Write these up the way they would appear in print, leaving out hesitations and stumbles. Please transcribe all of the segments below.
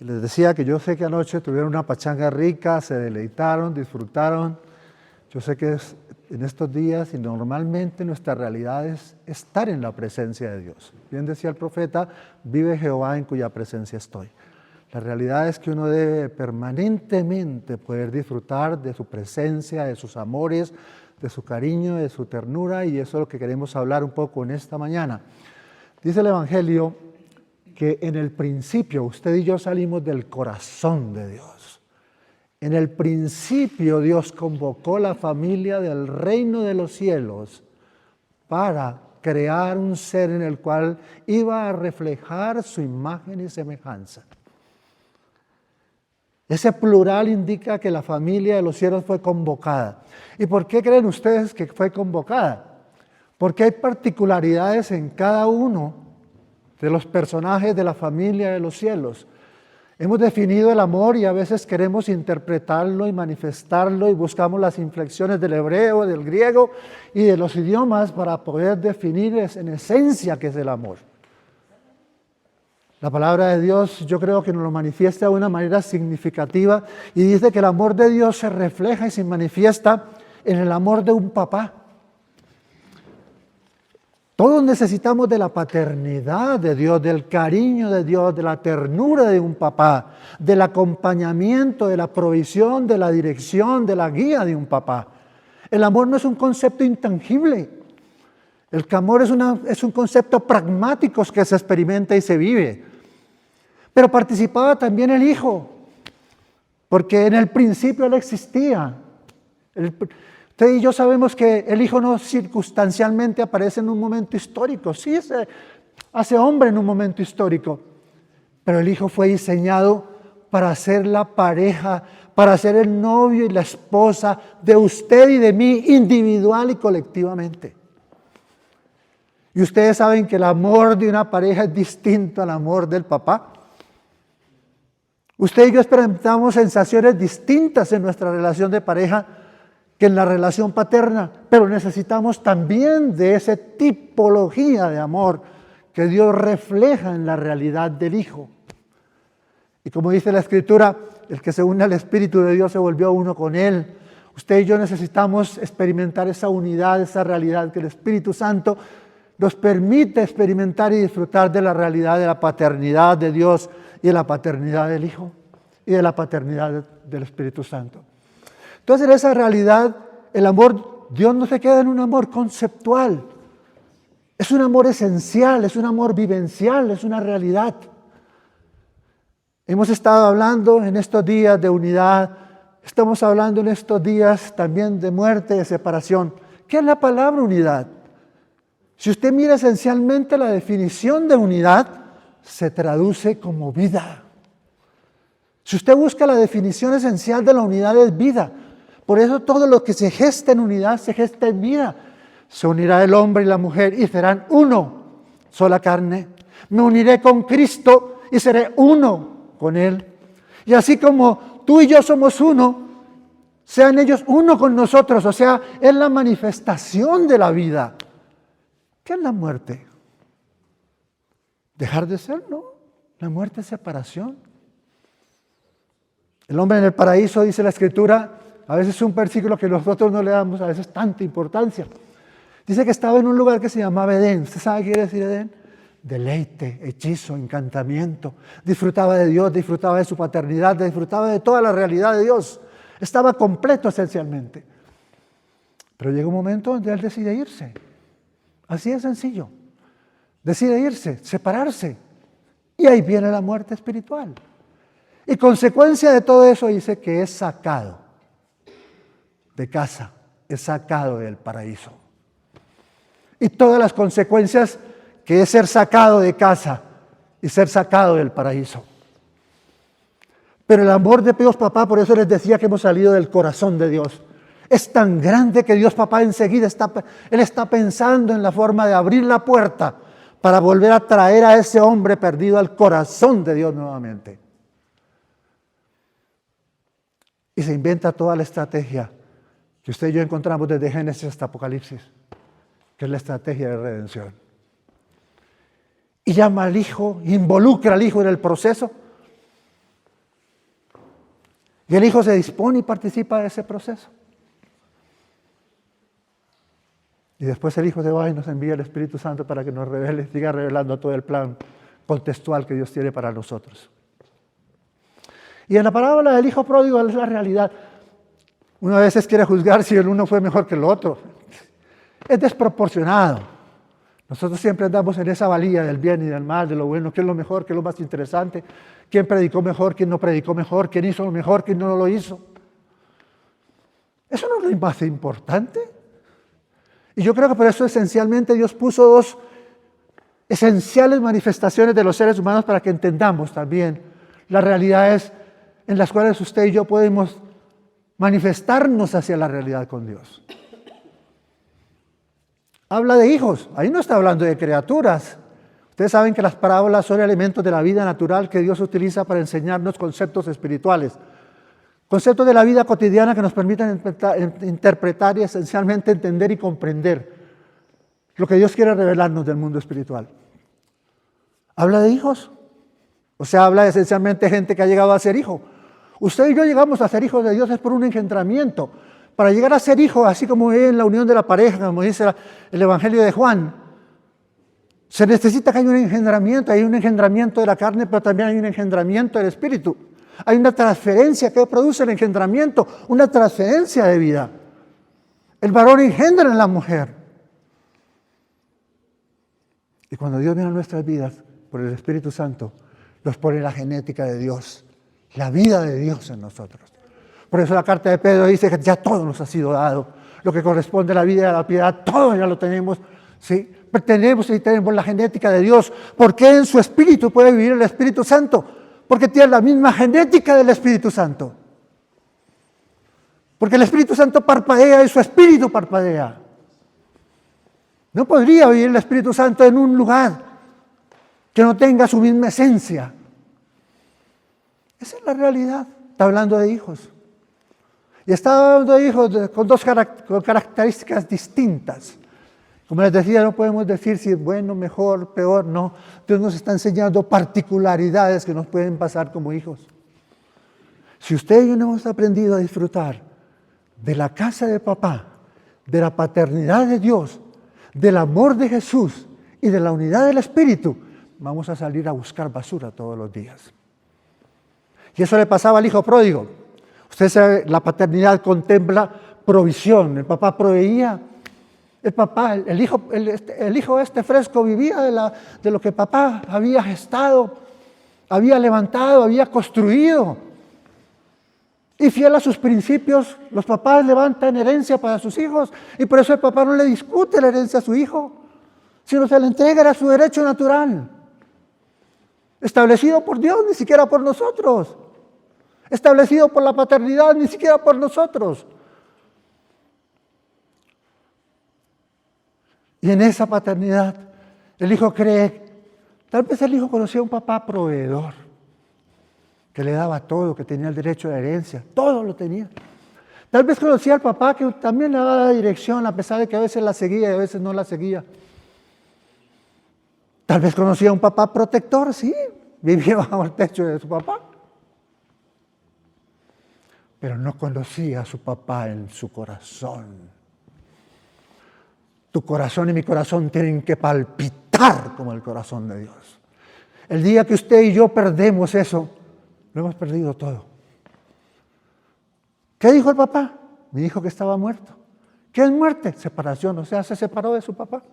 Les decía que yo sé que anoche tuvieron una pachanga rica, se deleitaron, disfrutaron. Yo sé que en estos días y normalmente nuestra realidad es estar en la presencia de Dios. Bien decía el profeta, vive Jehová en cuya presencia estoy. La realidad es que uno debe permanentemente poder disfrutar de su presencia, de sus amores, de su cariño, de su ternura, y eso es lo que queremos hablar un poco en esta mañana. Dice el Evangelio que en el principio usted y yo salimos del corazón de Dios. En el principio Dios convocó la familia del reino de los cielos para crear un ser en el cual iba a reflejar su imagen y semejanza. Ese plural indica que la familia de los cielos fue convocada. ¿Y por qué creen ustedes que fue convocada? Porque hay particularidades en cada uno de los personajes de la familia de los cielos. Hemos definido el amor y a veces queremos interpretarlo y manifestarlo y buscamos las inflexiones del hebreo, del griego y de los idiomas para poder definir en esencia qué es el amor. La palabra de Dios yo creo que nos lo manifiesta de una manera significativa y dice que el amor de Dios se refleja y se manifiesta en el amor de un papá. Todos necesitamos de la paternidad de Dios, del cariño de Dios, de la ternura de un papá, del acompañamiento, de la provisión, de la dirección, de la guía de un papá. El amor no es un concepto intangible. El amor es un concepto pragmático que se experimenta y se vive. Pero participaba también el Hijo, porque en el principio Él existía. Usted y yo sabemos que el Hijo no circunstancialmente aparece en un momento histórico. Sí, se hace hombre en un momento histórico, pero el Hijo fue diseñado para ser la pareja, para ser el novio y la esposa de usted y de mí, individual y colectivamente. Y ustedes saben que el amor de una pareja es distinto al amor del papá. Usted y yo experimentamos sensaciones distintas en nuestra relación de pareja que en la relación paterna, pero necesitamos también de esa tipología de amor que Dios refleja en la realidad del Hijo. Y como dice la Escritura, el que se une al Espíritu de Dios se volvió uno con Él. Usted y yo necesitamos experimentar esa unidad, esa realidad que el Espíritu Santo nos permite experimentar y disfrutar de la realidad de la paternidad de Dios y de la paternidad del Hijo y de la paternidad del Espíritu Santo. Entonces, en esa realidad, el amor, Dios no se queda en un amor conceptual. Es un amor esencial, es un amor vivencial, es una realidad. Hemos estado hablando en estos días de unidad, estamos hablando en estos días también de muerte, de separación. ¿Qué es la palabra unidad? Si usted mira esencialmente la definición de unidad, se traduce como vida. Si usted busca la definición esencial de la unidad es vida. Por eso todo lo que se gesta en unidad se gesta en vida. Se unirá el hombre y la mujer y serán uno, sola carne. Me uniré con Cristo y seré uno con Él. Y así como tú y yo somos uno, sean ellos uno con nosotros. O sea, es la manifestación de la vida. ¿Qué es la muerte? Dejar de ser, ¿no? La muerte es separación. El hombre en el paraíso, dice la Escritura, a veces es un versículo que nosotros no le damos a veces tanta importancia. Dice que estaba en un lugar que se llamaba Edén. ¿Usted sabe qué quiere decir Edén? Deleite, hechizo, encantamiento. Disfrutaba de Dios, disfrutaba de su paternidad, disfrutaba de toda la realidad de Dios. Estaba completo esencialmente. Pero llega un momento donde él decide irse. Así de sencillo. Decide irse, separarse. Y ahí viene la muerte espiritual. Y consecuencia de todo eso dice que es sacado de casa, es sacado del paraíso. Y todas las consecuencias que es ser sacado de casa y ser sacado del paraíso. Pero el amor de Dios Papá, por eso les decía que hemos salido del corazón de Dios. Es tan grande que Dios Papá enseguida Él está pensando en la forma de abrir la puerta para volver a traer a ese hombre perdido al corazón de Dios nuevamente. Y se inventa toda la estrategia que usted y yo encontramos desde Génesis hasta Apocalipsis, que es la estrategia de redención. Y llama al Hijo, involucra al Hijo en el proceso. Y el Hijo se dispone y participa de ese proceso. Y después el Hijo se va y nos envía el Espíritu Santo para que nos revele, siga revelando todo el plan contextual que Dios tiene para nosotros. Y en la parábola del Hijo Pródigo es la realidad. Uno a veces quiere juzgar si el uno fue mejor que el otro. Es desproporcionado. Nosotros siempre andamos en esa valía del bien y del mal, de lo bueno, qué es lo mejor, qué es lo más interesante, quién predicó mejor, quién no predicó mejor, quién hizo lo mejor, quién no lo hizo. Eso no es lo más importante. Y yo creo que por eso esencialmente Dios puso dos esenciales manifestaciones de los seres humanos para que entendamos también las realidades en las cuales usted y yo podemos manifestarnos hacia la realidad con Dios. Habla de hijos, ahí no está hablando de criaturas. Ustedes saben que las parábolas son elementos de la vida natural que Dios utiliza para enseñarnos conceptos espirituales. Conceptos de la vida cotidiana que nos permiten interpretar y esencialmente entender y comprender lo que Dios quiere revelarnos del mundo espiritual. Habla de hijos, o sea, habla esencialmente de gente que ha llegado a ser hijo. Usted y yo llegamos a ser hijos de Dios es por un engendramiento. Para llegar a ser hijo, así como en la unión de la pareja, como dice el Evangelio de Juan, se necesita que haya un engendramiento. Hay un engendramiento de la carne, pero también hay un engendramiento del espíritu. Hay una transferencia que produce el engendramiento, una transferencia de vida. El varón engendra en la mujer. Y cuando Dios viene a nuestras vidas, por el Espíritu Santo, nos pone la genética de Dios, la vida de Dios en nosotros. Por eso la carta de Pedro dice que ya todo nos ha sido dado. Lo que corresponde a la vida y a la piedad, todo ya lo tenemos. ¿Sí? Pertenecemos y tenemos la genética de Dios. ¿Por qué en su Espíritu puede vivir el Espíritu Santo? Porque tiene la misma genética del Espíritu Santo. Porque el Espíritu Santo parpadea y su Espíritu parpadea. No podría vivir el Espíritu Santo en un lugar que no tenga su misma esencia. Esa es la realidad. Está hablando de hijos. Y está hablando de hijos con dos características distintas. Como les decía, no podemos decir si es bueno, mejor, peor, no. Dios nos está enseñando particularidades que nos pueden pasar como hijos. Si usted y yo no hemos aprendido a disfrutar de la casa de papá, de la paternidad de Dios, del amor de Jesús y de la unidad del Espíritu, vamos a salir a buscar basura todos los días. Y eso le pasaba al hijo pródigo. Usted sabe, la paternidad contempla provisión. El papá proveía. El hijo este fresco vivía de lo que papá había gestado, había levantado, había construido. Y fiel a sus principios, los papás levantan herencia para sus hijos. Y por eso el papá no le discute la herencia a su hijo, sino se le entrega, era su derecho natural. Establecido por Dios, ni siquiera por nosotros. Establecido por la paternidad, ni siquiera por nosotros. Y en esa paternidad, el hijo cree, tal vez el hijo conocía a un papá proveedor, que le daba todo, que tenía el derecho a la herencia, todo lo tenía. Tal vez conocía al papá que también le daba la dirección, a pesar de que a veces la seguía y a veces no la seguía. Tal vez conocía a un papá protector, sí, vivía bajo el techo de su papá. Pero no conocía a su papá en su corazón. Tu corazón y mi corazón tienen que palpitar como el corazón de Dios. El día que usted y yo perdemos eso, lo hemos perdido todo. ¿Qué dijo el papá? Me dijo que estaba muerto. ¿Qué es muerte? Separación, o sea, se separó de su papá.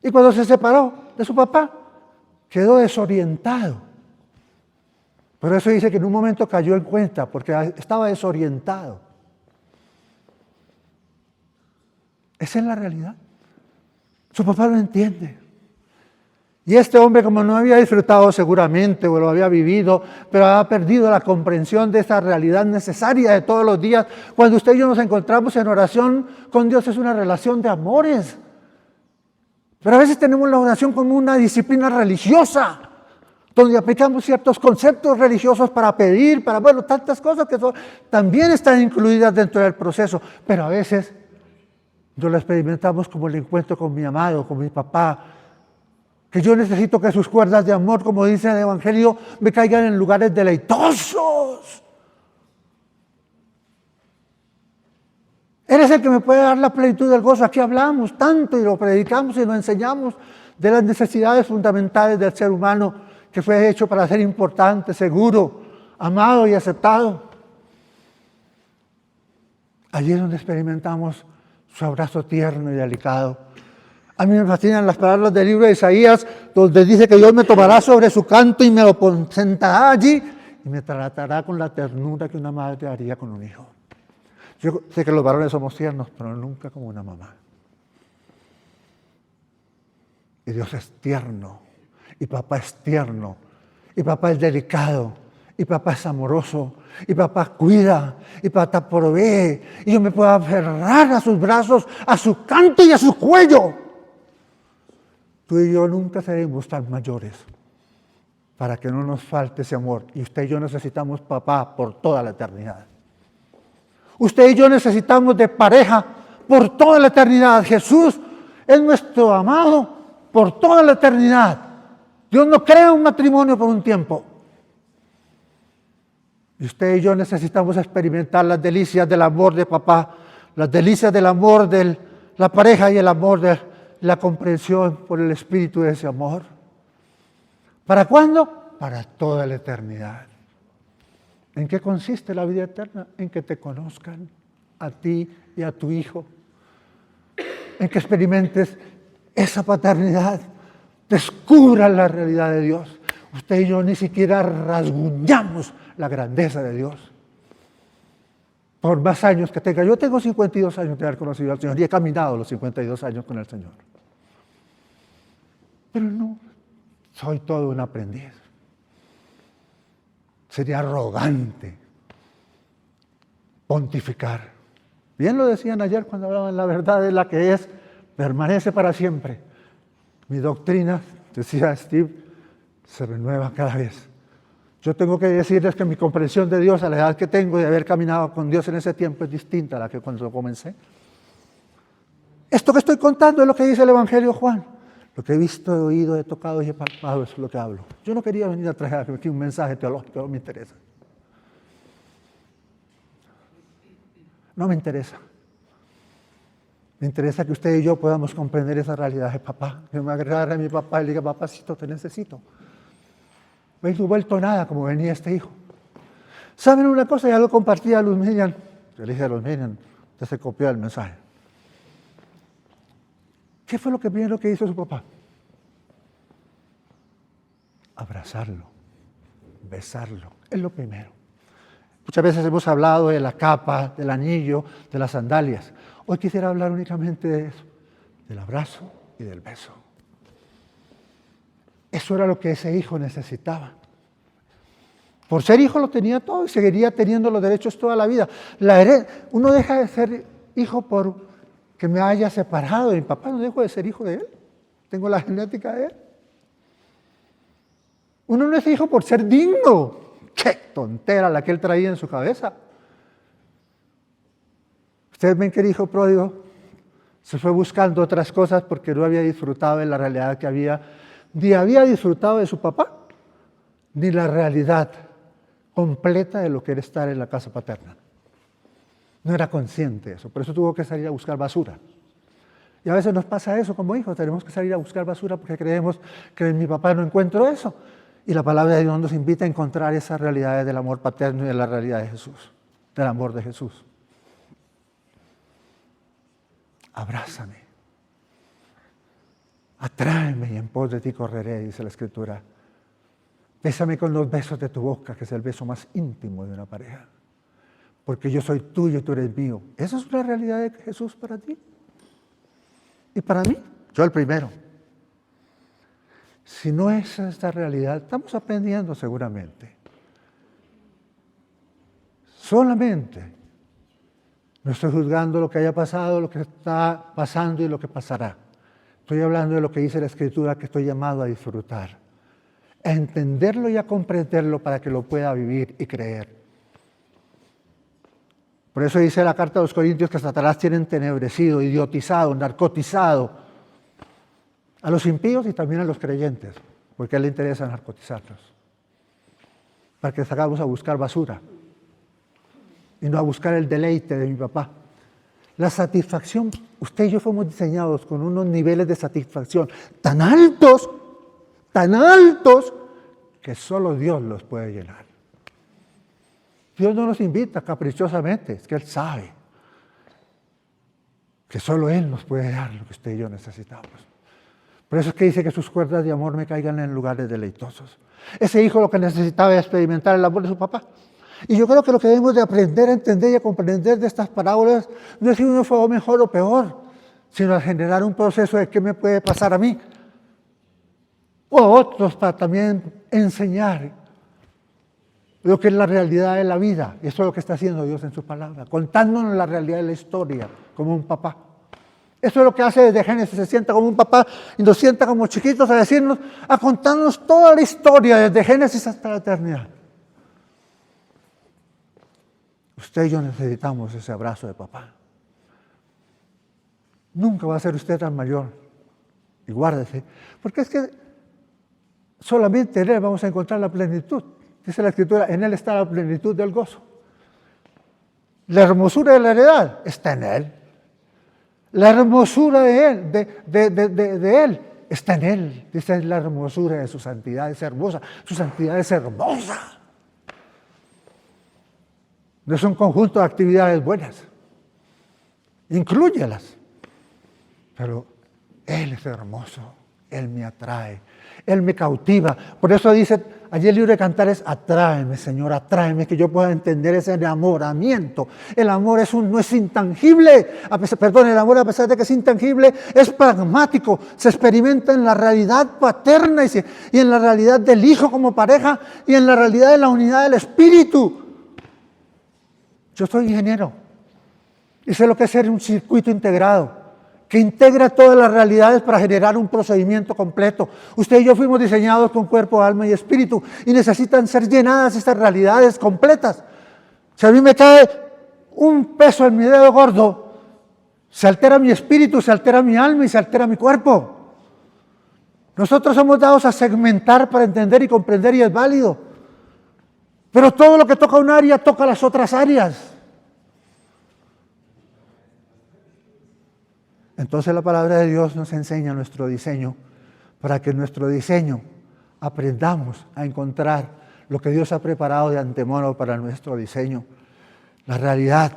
Y cuando se separó de su papá, quedó desorientado. Por eso dice que en un momento cayó en cuenta, porque estaba desorientado. Esa es la realidad. Su papá lo entiende. Y este hombre, como no había disfrutado seguramente o lo había vivido, pero había perdido la comprensión de esa realidad necesaria de todos los días. Cuando usted y yo nos encontramos en oración con Dios es una relación de amores. Pero a veces tenemos la oración como una disciplina religiosa, donde aplicamos ciertos conceptos religiosos para pedir, bueno, tantas cosas que también están incluidas dentro del proceso, pero a veces no lo experimentamos como el encuentro con mi amado, con mi papá, Que yo necesito que sus cuerdas de amor, como dice el Evangelio, me caigan en lugares deleitosos. Él es el que me puede dar la plenitud del gozo. Aquí hablamos tanto y lo predicamos y lo enseñamos de las necesidades fundamentales del ser humano, que fue hecho para ser importante, seguro, amado y aceptado. Allí es donde experimentamos su abrazo tierno y delicado. A mí me fascinan las palabras del libro de Isaías, donde dice que Dios me tomará sobre su canto y me lo sentará allí y me tratará con la ternura que una madre haría con un hijo. Yo sé que los varones somos tiernos, pero nunca como una mamá. Y Dios es tierno, y papá es tierno, y papá es delicado, y papá es amoroso, y papá cuida, y papá provee, y yo me puedo aferrar a sus brazos, a su canto y a su cuello. Tú y yo nunca seremos tan mayores para que no nos falte ese amor. Y usted y yo necesitamos papá por toda la eternidad. Usted y yo necesitamos de pareja por toda la eternidad. Jesús es nuestro amado por toda la eternidad. Dios no crea un matrimonio por un tiempo. Y usted y yo necesitamos experimentar las delicias del amor de papá, las delicias del amor de la pareja y el amor de la comprensión por el espíritu de ese amor. ¿Para cuándo? Para toda la eternidad. ¿En qué consiste la vida eterna? En que te conozcan a ti y a tu hijo. En que experimentes esa paternidad. Descubras la realidad de Dios. Usted y yo ni siquiera rasguñamos la grandeza de Dios. Por más años que tenga. Yo tengo 52 años de haber conocido al Señor y he caminado los 52 años con el Señor. Pero no, soy todo un aprendiz. Sería arrogante pontificar. Bien lo decían ayer cuando hablaban, la verdad es la que es, permanece para siempre. Mi doctrina, decía Steve, se renueva cada vez. Yo tengo que decirles que mi comprensión de Dios a la edad que tengo de haber caminado con Dios en ese tiempo es distinta a la que cuando comencé. Esto que estoy contando es lo que dice el Evangelio de Juan. Lo que he visto, he oído, he tocado y he palpado, eso es lo que hablo. Yo no quería venir a traer aquí un mensaje teológico, no me interesa. No me interesa. Me interesa que usted y yo podamos comprender esa realidad de papá. Que me agarre a mi papá y le diga, papacito, te necesito. No he vuelto nada como venía este hijo. ¿Saben una cosa? Ya lo compartía a Luz Miriam. Yo le dije a Luz Miriam, usted se copió el mensaje. ¿Qué fue lo primero que hizo su papá? Abrazarlo, besarlo, es lo primero. Muchas veces hemos hablado de la capa, del anillo, de las sandalias. Hoy quisiera hablar únicamente de eso, del abrazo y del beso. Eso era lo que ese hijo necesitaba. Por ser hijo lo tenía todo y seguiría teniendo los derechos toda la vida. Uno deja de ser hijo por que me haya separado de mi papá, no dejo de ser hijo de él. Tengo la genética de él. Uno no es hijo por ser digno. ¡Qué tontera la que él traía en su cabeza! Ustedes ven que el hijo pródigo se fue buscando otras cosas porque no había disfrutado de la realidad que había. Ni había disfrutado de su papá, ni la realidad completa de lo que era estar en la casa paterna. No era consciente de eso, por eso tuvo que salir a buscar basura. Y a veces nos pasa eso como hijos, tenemos que salir a buscar basura porque creemos que en mi papá no encuentro eso. Y la palabra de Dios nos invita a encontrar esas realidades del amor paterno y de la realidad de Jesús, del amor de Jesús. Abrázame, atráeme y en pos de ti correré, dice la Escritura. Bésame con los besos de tu boca, que es el beso más íntimo de una pareja. Porque yo soy tuyo y tú eres mío. ¿Esa es una realidad de Jesús para ti? Y para mí, yo el primero. Si no es esta realidad, estamos aprendiendo seguramente. Solamente no estoy juzgando lo que haya pasado, lo que está pasando y lo que pasará. Estoy hablando de lo que dice la Escritura, que estoy llamado a disfrutar, a entenderlo y a comprenderlo para que lo pueda vivir y creer. Por eso dice la carta a los Corintios que Satanás tiene entenebrecido, idiotizado, narcotizado a los impíos y también a los creyentes, porque a él le interesa narcotizarlos, para que salgamos a buscar basura y no a buscar el deleite de mi papá. La satisfacción, usted y yo fuimos diseñados con unos niveles de satisfacción tan altos, que solo Dios los puede llenar. Dios no nos invita caprichosamente, es que Él sabe que solo Él nos puede dar lo que usted y yo necesitamos. Por eso es que dice que sus cuerdas de amor me caigan en lugares deleitosos. Ese hijo lo que necesitaba era experimentar el amor de su papá. Y yo creo que lo que debemos de aprender a entender y a comprender de estas parábolas no es si uno fue mejor o peor, sino a generar un proceso de qué me puede pasar a mí o a otros para también enseñar lo que es la realidad de la vida. Y eso es lo que está haciendo Dios en su palabra, contándonos la realidad de la historia como un papá. Eso es lo que hace desde Génesis, se sienta como un papá y nos sienta como chiquitos a decirnos, a contarnos toda la historia desde Génesis hasta la eternidad. Usted y yo necesitamos ese abrazo de papá. Nunca va a ser usted tan mayor. Y guárdese, porque es que solamente en Él vamos a encontrar la plenitud. Dice la Escritura, en Él está la plenitud del gozo. La hermosura de la heredad está en Él. La hermosura de Él, de Él, está en Él. Dice, la hermosura de su santidad es hermosa. Su santidad es hermosa. No es un conjunto de actividades buenas. Inclúyelas. Pero Él es hermoso. Él me atrae. Él me cautiva. Por eso dice, allí el libro de Cantares, atráeme, Señor, atráeme, que yo pueda entender ese enamoramiento. El amor no es intangible. El amor, a pesar de que es intangible, es pragmático. Se experimenta en la realidad paterna y en la realidad del Hijo como pareja y en la realidad de la unidad del Espíritu. Yo soy ingeniero y sé lo que es ser un circuito integrado, que integra todas las realidades para generar un procedimiento completo. Usted y yo fuimos diseñados con cuerpo, alma y espíritu y necesitan ser llenadas estas realidades completas. Si a mí me cae un peso en mi dedo gordo, se altera mi espíritu, se altera mi alma y se altera mi cuerpo. Nosotros somos dados a segmentar para entender y comprender y es válido. Pero todo lo que toca un área toca las otras áreas. Entonces la palabra de Dios nos enseña nuestro diseño, para que en nuestro diseño aprendamos a encontrar lo que Dios ha preparado de antemano para nuestro diseño, la realidad.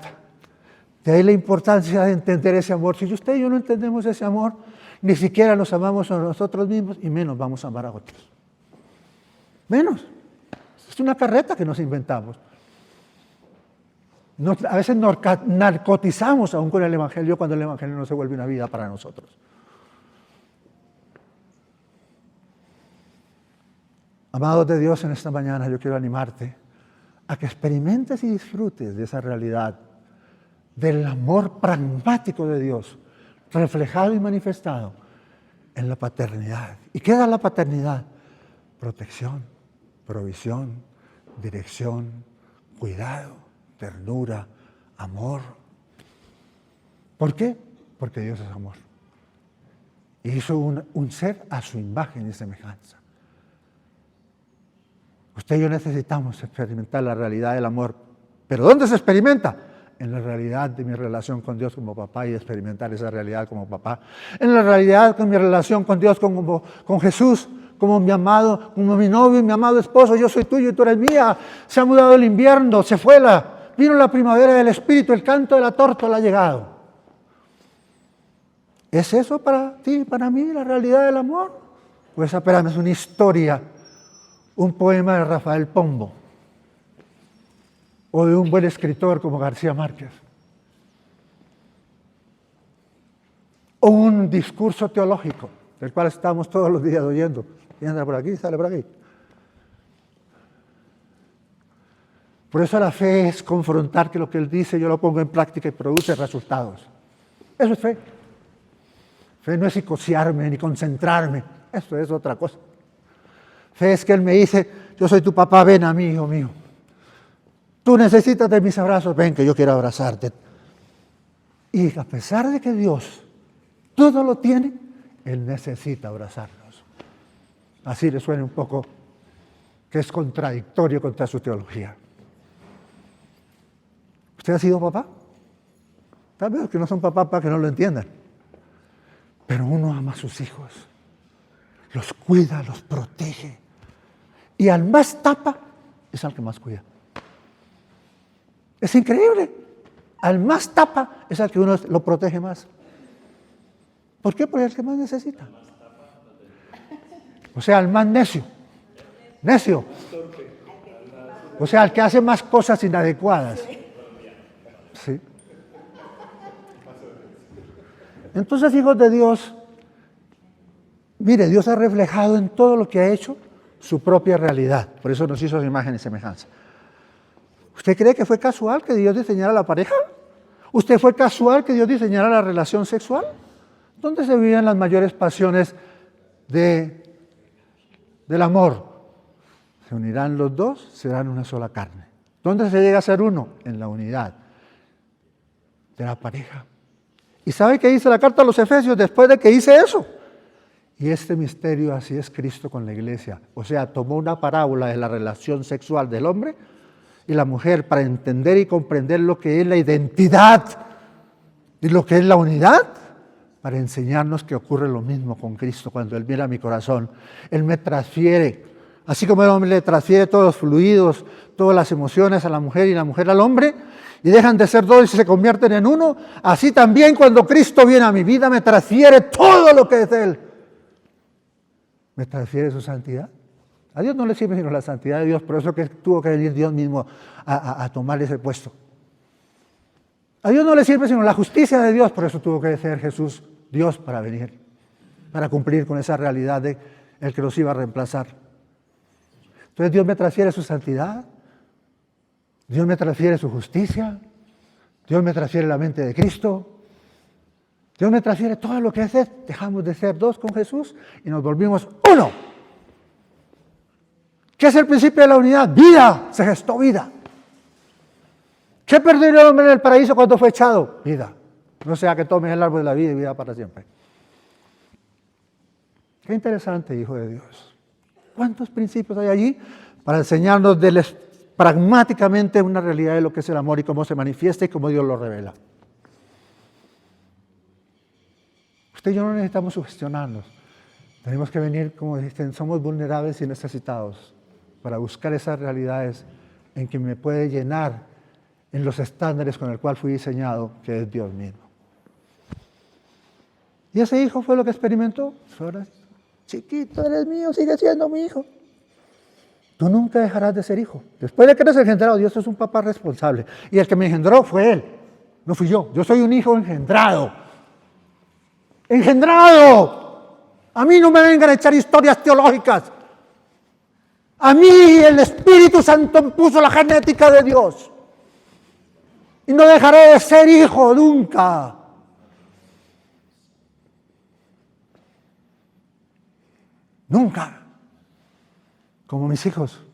De ahí la importancia de entender ese amor. Si usted y yo no entendemos ese amor, ni siquiera nos amamos a nosotros mismos y menos vamos a amar a otros. Menos. Es una carreta que nos inventamos. A veces nos narcotizamos aún con el Evangelio cuando el Evangelio no se vuelve una vida para nosotros. Amados de Dios, en esta mañana yo quiero animarte a que experimentes y disfrutes de esa realidad, del amor pragmático de Dios, reflejado y manifestado en la paternidad. ¿Y qué da la paternidad? Protección, provisión, dirección, cuidado, ternura, amor. ¿Por qué? Porque Dios es amor. Y hizo un ser a su imagen y semejanza. Usted y yo necesitamos experimentar la realidad del amor. ¿Pero dónde se experimenta? En la realidad de mi relación con Dios como papá y experimentar esa realidad como papá. En la realidad de mi relación con Dios con Jesús, como mi amado, como mi novio y mi amado esposo. Yo soy tuyo y tú eres mía. Se ha mudado el invierno, vino la primavera del Espíritu, el canto de la tórtola ha llegado. ¿Es eso para ti, para mí, la realidad del amor? Pues espérame, es una historia, un poema de Rafael Pombo, o de un buen escritor como García Márquez, o un discurso teológico, del cual estamos todos los días oyendo. Y anda por aquí, sale por aquí. Por eso la fe es confrontar que lo que Él dice yo lo pongo en práctica y produce resultados. Eso es fe. Fe no es psicosearme ni concentrarme, eso es otra cosa. Fe es que Él me dice, yo soy tu papá, ven a mí, hijo mío. Tú necesitas de mis abrazos, ven que yo quiero abrazarte. Y a pesar de que Dios todo lo tiene, Él necesita abrazarnos. Así le suena un poco que es contradictorio contra su teología. ¿Usted ha sido papá? Tal vez que no son papás para que no lo entiendan. Pero uno ama a sus hijos, los cuida, los protege. Y al más tapa es al que más cuida. Es increíble. Al más tapa es al que uno lo protege más. ¿Por qué? Porque es el que más necesita. O sea, al más necio. Necio. O sea, al que hace más cosas inadecuadas. Sí. Entonces, hijos de Dios, mire, Dios ha reflejado en todo lo que ha hecho su propia realidad. Por eso nos hizo su imagen y semejanza. ¿Usted cree que fue casual que Dios diseñara la pareja? ¿Usted fue casual que Dios diseñara la relación sexual? ¿Dónde se viven las mayores pasiones del amor? Se unirán los dos, serán una sola carne. ¿Dónde se llega a ser uno? En la unidad de la pareja. ¿Y sabe qué dice la carta a los Efesios después de que dice eso? Y este misterio, así es Cristo con la iglesia. O sea, tomó una parábola de la relación sexual del hombre y la mujer para entender y comprender lo que es la identidad y lo que es la unidad, para enseñarnos que ocurre lo mismo con Cristo cuando Él mira mi corazón. Él me transfiere, así como el hombre le transfiere todos los fluidos, todas las emociones a la mujer y la mujer al hombre, y dejan de ser dos y se convierten en uno, así también cuando Cristo viene a mi vida me transfiere todo lo que es de Él. Me transfiere su santidad. A Dios no le sirve sino la santidad de Dios, por eso que tuvo que venir Dios mismo a tomar ese puesto. A Dios no le sirve sino la justicia de Dios, por eso tuvo que ser Jesús Dios para venir, para cumplir con esa realidad de el que los iba a reemplazar. Entonces Dios me transfiere su santidad, Dios me transfiere su justicia, Dios me transfiere la mente de Cristo, Dios me transfiere todo lo que es Él. Dejamos de ser dos con Jesús y nos volvimos uno. ¿Qué es el principio de la unidad? Vida, se gestó vida. ¿Qué perdió el hombre en el paraíso cuando fue echado? Vida. No sea que tomes el árbol de la vida y vida para siempre. Qué interesante, hijo de Dios. ¿Cuántos principios hay allí para enseñarnos pragmáticamente una realidad de lo que es el amor y cómo se manifiesta y cómo Dios lo revela? Usted y yo no necesitamos sugestionarnos. Tenemos que venir, como dicen, somos vulnerables y necesitados para buscar esas realidades en que me puede llenar en los estándares con el cual fui diseñado, que es Dios mismo. Y ese hijo fue lo que experimentó. Ahora, chiquito, eres mío, sigue siendo mi hijo. Tú nunca dejarás de ser hijo. Después de que eres engendrado, Dios es un papá responsable. Y el que me engendró fue Él, no fui yo. Yo soy un hijo engendrado. ¡Engendrado! A mí no me vengan a echar historias teológicas. A mí el Espíritu Santo puso la genética de Dios. Y no dejaré de ser hijo nunca. Nunca. Como mis hijos.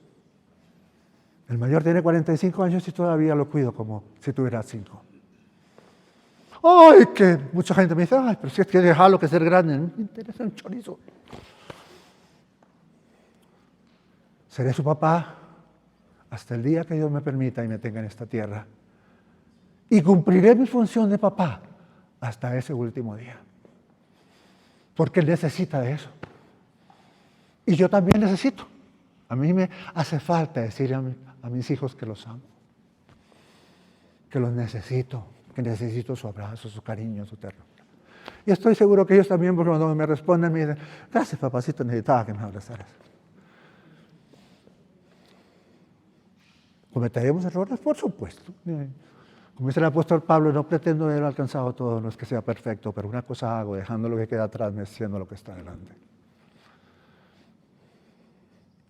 El mayor tiene 45 años y todavía lo cuido como si tuviera 5. ¡Ay! Que mucha gente me dice, ¡ay! Pero si es que dejarlo que ser grande. No me interesa un chorizo. Seré su papá hasta el día que Dios me permita y me tenga en esta tierra. Y cumpliré mi función de papá hasta ese último día. Porque Él necesita de eso. Y yo también necesito. A mí me hace falta decir a mis hijos que los amo. Que los necesito. Que necesito su abrazo, su cariño, su ternura. Y estoy seguro que ellos también, porque cuando me responden, me dicen, gracias papacito, necesitaba que me abrazaras. ¿Cometeremos errores? Por supuesto. Como dice el apóstol Pablo, no pretendo haber alcanzado todo, no es que sea perfecto, pero una cosa hago, dejando lo que queda atrás, meciendo lo que está delante.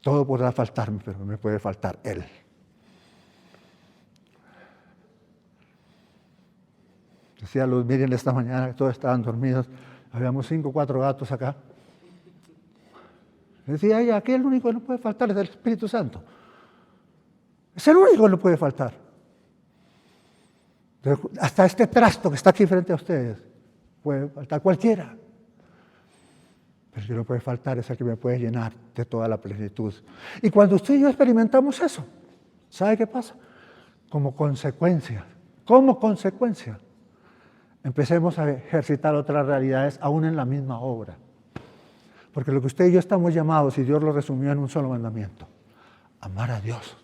Todo podrá faltarme, pero no me puede faltar Él. Decía Luz Miriam esta mañana que todos estaban dormidos, habíamos 5 o 4 gatos acá. Decía ella, aquí el único que no puede faltar es el Espíritu Santo. Es el único que no puede faltar. Hasta este trasto que está aquí frente a ustedes puede faltar cualquiera. Pero que no puede faltar es el que me puede llenar de toda la plenitud. Y cuando usted y yo experimentamos eso, ¿sabe qué pasa? Como consecuencia, empecemos a ejercitar otras realidades aún en la misma obra. Porque lo que usted y yo estamos llamados, y Dios lo resumió en un solo mandamiento: amar a Dios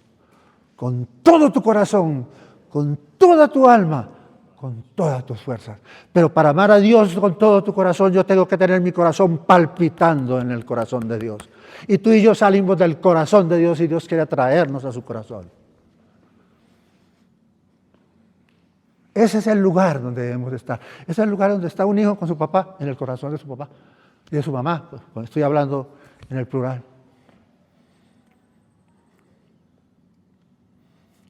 con todo tu corazón, con toda tu alma, con todas tus fuerzas. Pero para amar a Dios con todo tu corazón, yo tengo que tener mi corazón palpitando en el corazón de Dios. Y tú y yo salimos del corazón de Dios y Dios quiere atraernos a su corazón. Ese es el lugar donde debemos estar. Ese es el lugar donde está un hijo con su papá, en el corazón de su papá y de su mamá, pues, cuando estoy hablando en el plural.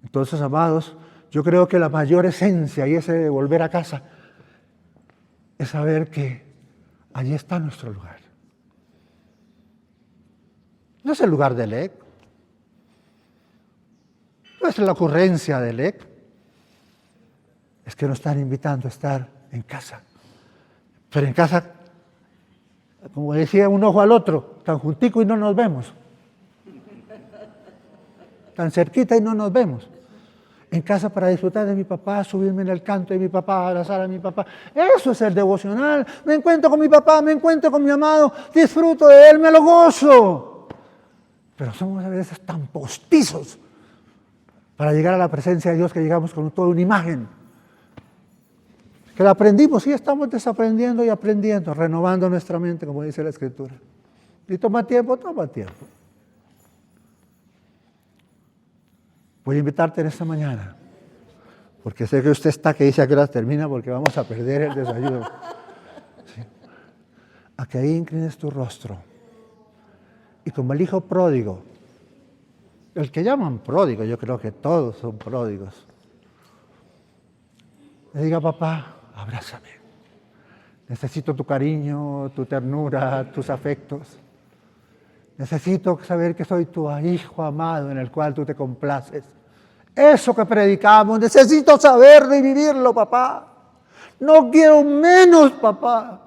Entonces, amados, yo creo que la mayor esencia y ese de volver a casa es saber que allí está nuestro lugar. No es el lugar del EC, no es la ocurrencia del EC, es que nos están invitando a estar en casa. Pero en casa, como decía, un ojo al otro, tan juntico y no nos vemos. Tan cerquita y no nos vemos. En casa para disfrutar de mi papá, subirme en el canto de mi papá, abrazar a mi papá. Eso es el devocional. Me encuentro con mi papá, me encuentro con mi amado, disfruto de él, me lo gozo. Pero somos a veces tan postizos para llegar a la presencia de Dios que llegamos con toda una imagen. Que la aprendimos, sí, estamos desaprendiendo y aprendiendo, renovando nuestra mente, como dice la Escritura. Y toma tiempo, toma tiempo. Voy a invitarte en esta mañana, porque sé que usted está que dice a qué hora termina, porque vamos a perder el desayuno. ¿Sí? A que ahí inclines tu rostro. Y como el hijo pródigo, el que llaman pródigo, yo creo que todos son pródigos, le diga: papá, abrázame. Necesito tu cariño, tu ternura, tus afectos. Necesito saber que soy tu hijo amado en el cual tú te complaces. Eso que predicamos, necesito saberlo y vivirlo, papá. No quiero menos, papá.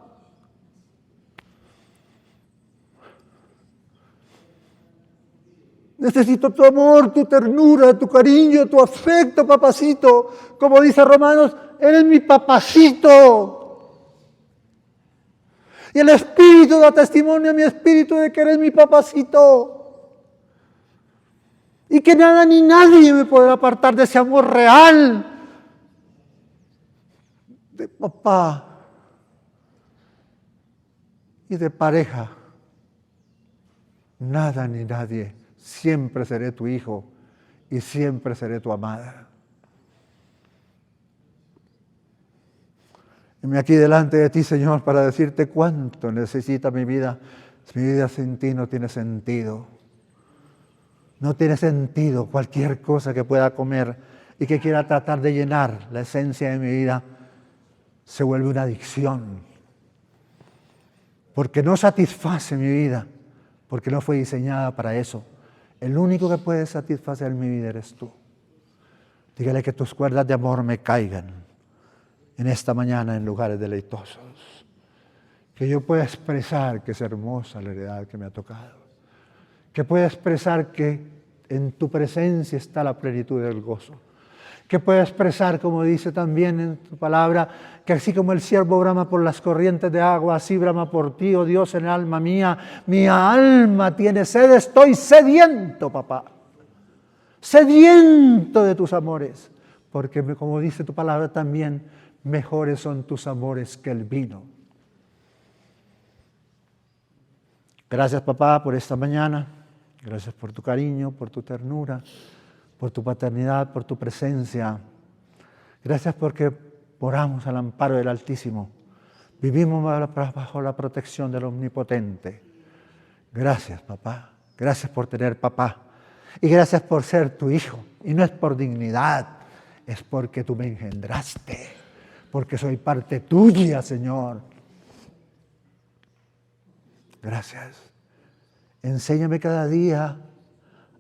Necesito tu amor, tu ternura, tu cariño, tu afecto, papacito. Como dice Romanos, eres mi papacito. Y el Espíritu da testimonio a mi espíritu de que eres mi papacito. Y que nada ni nadie me podrá apartar de ese amor real de papá y de pareja. Nada ni nadie. Siempre seré tu hijo y siempre seré tu amada. Y aquí delante de ti, Señor, para decirte cuánto necesita mi vida. Mi vida sin ti no tiene sentido. No tiene sentido cualquier cosa que pueda comer y que quiera tratar de llenar la esencia de mi vida. Se vuelve una adicción. Porque no satisface mi vida. Porque no fue diseñada para eso. El único que puede satisfacer mi vida eres tú. Dígale que tus cuerdas de amor me caigan en esta mañana en lugares deleitosos. Que yo pueda expresar que es hermosa la heredad que me ha tocado. Que pueda expresar que en tu presencia está la plenitud del gozo. Que pueda expresar, como dice también en tu palabra, que así como el ciervo brama por las corrientes de agua, así brama por ti, oh Dios, en el alma mía. Mi alma tiene sed, estoy sediento, papá. Sediento de tus amores. Porque, como dice tu palabra también, mejores son tus amores que el vino. Gracias, papá, por esta mañana. Gracias por tu cariño, por tu ternura, por tu paternidad, por tu presencia. Gracias porque oramos al amparo del Altísimo. Vivimos bajo la protección del Omnipotente. Gracias, papá. Gracias por tener papá. Y gracias por ser tu hijo. Y no es por dignidad, es porque tú me engendraste. Porque soy parte tuya, Señor. Gracias. Enséñame cada día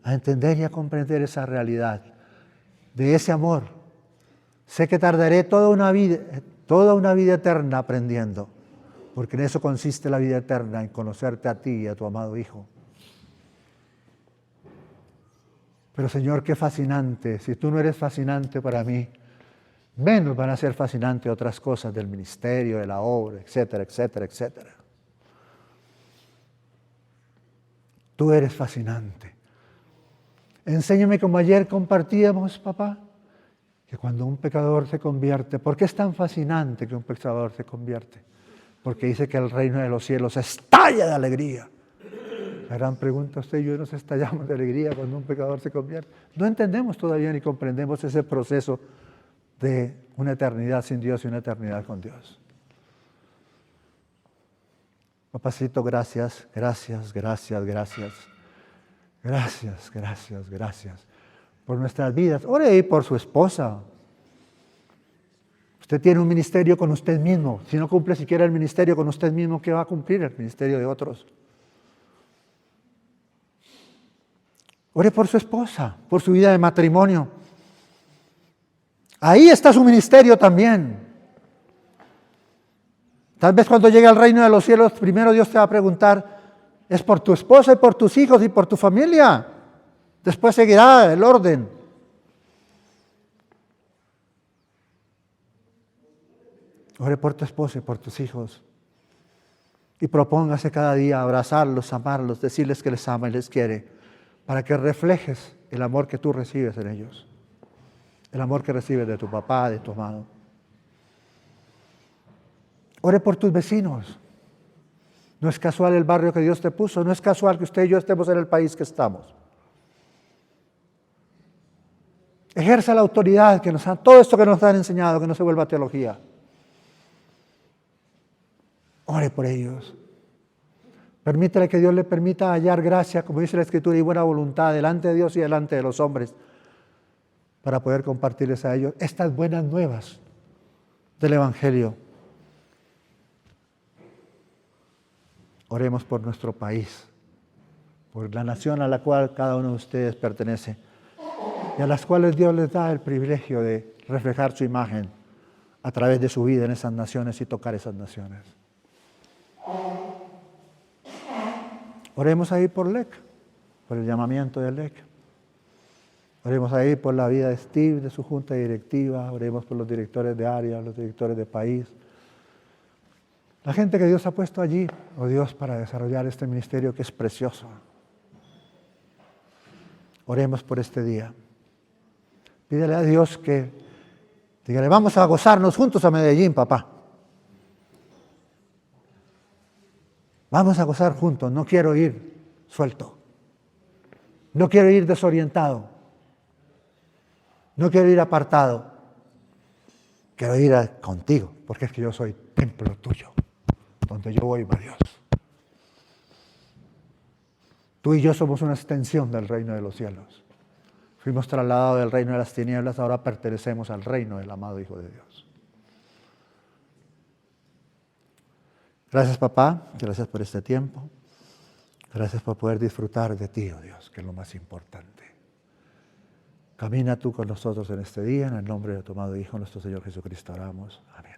a entender y a comprender esa realidad de ese amor. Sé que tardaré toda una vida eterna aprendiendo, porque en eso consiste la vida eterna, en conocerte a ti y a tu amado Hijo. Pero Señor, qué fascinante. Si tú no eres fascinante para mí, menos van a ser fascinantes otras cosas del ministerio, de la obra, etcétera, etcétera, etcétera. Tú eres fascinante. Enséñame como ayer compartíamos, papá, que cuando un pecador se convierte, ¿por qué es tan fascinante que un pecador se convierte? Porque dice que el reino de los cielos estalla de alegría. La gran pregunta, usted y yo nos estallamos de alegría cuando un pecador se convierte. No entendemos todavía ni comprendemos ese proceso de una eternidad sin Dios y una eternidad con Dios. Papacito, gracias, gracias, gracias, gracias. Gracias, gracias, gracias por nuestras vidas. Ore ahí por su esposa. Usted tiene un ministerio con usted mismo. Si no cumple siquiera el ministerio con usted mismo, ¿qué va a cumplir el ministerio de otros? Ore por su esposa, por su vida de matrimonio. Ahí está su ministerio también. Tal vez cuando llegue al reino de los cielos, primero Dios te va a preguntar, es por tu esposa y por tus hijos y por tu familia. Después seguirá el orden. Ore por tu esposa y por tus hijos. Y propóngase cada día abrazarlos, amarlos, decirles que les ama y les quiere, para que reflejes el amor que tú recibes en ellos. El amor que recibes de tu papá, de tu amado. Ore por tus vecinos. No es casual el barrio que Dios te puso, no es casual que usted y yo estemos en el país que estamos. Ejerza la autoridad que nos han, todo esto que nos han enseñado, que no se vuelva teología. Ore por ellos. Permítele que Dios le permita hallar gracia, como dice la Escritura, y buena voluntad delante de Dios y delante de los hombres, para poder compartirles a ellos estas buenas nuevas del Evangelio. Oremos por nuestro país, por la nación a la cual cada uno de ustedes pertenece y a las cuales Dios les da el privilegio de reflejar su imagen a través de su vida en esas naciones y tocar esas naciones. Oremos ahí por LEC, por el llamamiento de LEC. Oremos ahí por la vida de Steve, de su junta directiva. Oremos por los directores de área, los directores de país. La gente que Dios ha puesto allí, oh Dios, para desarrollar este ministerio que es precioso. Oremos por este día. Pídele a Dios que, dígale, vamos a gozarnos juntos a Medellín, papá. Vamos a gozar juntos, no quiero ir suelto. No quiero ir desorientado. No quiero ir apartado. Quiero ir contigo, porque es que yo soy templo tuyo. Donde yo voy, va Dios. Tú y yo somos una extensión del reino de los cielos. Fuimos trasladados del reino de las tinieblas, ahora pertenecemos al reino del amado Hijo de Dios. Gracias, papá. Gracias por este tiempo. Gracias por poder disfrutar de ti, oh Dios, que es lo más importante. Camina tú con nosotros en este día, en el nombre de tu amado Hijo, nuestro Señor Jesucristo, oramos. Amén.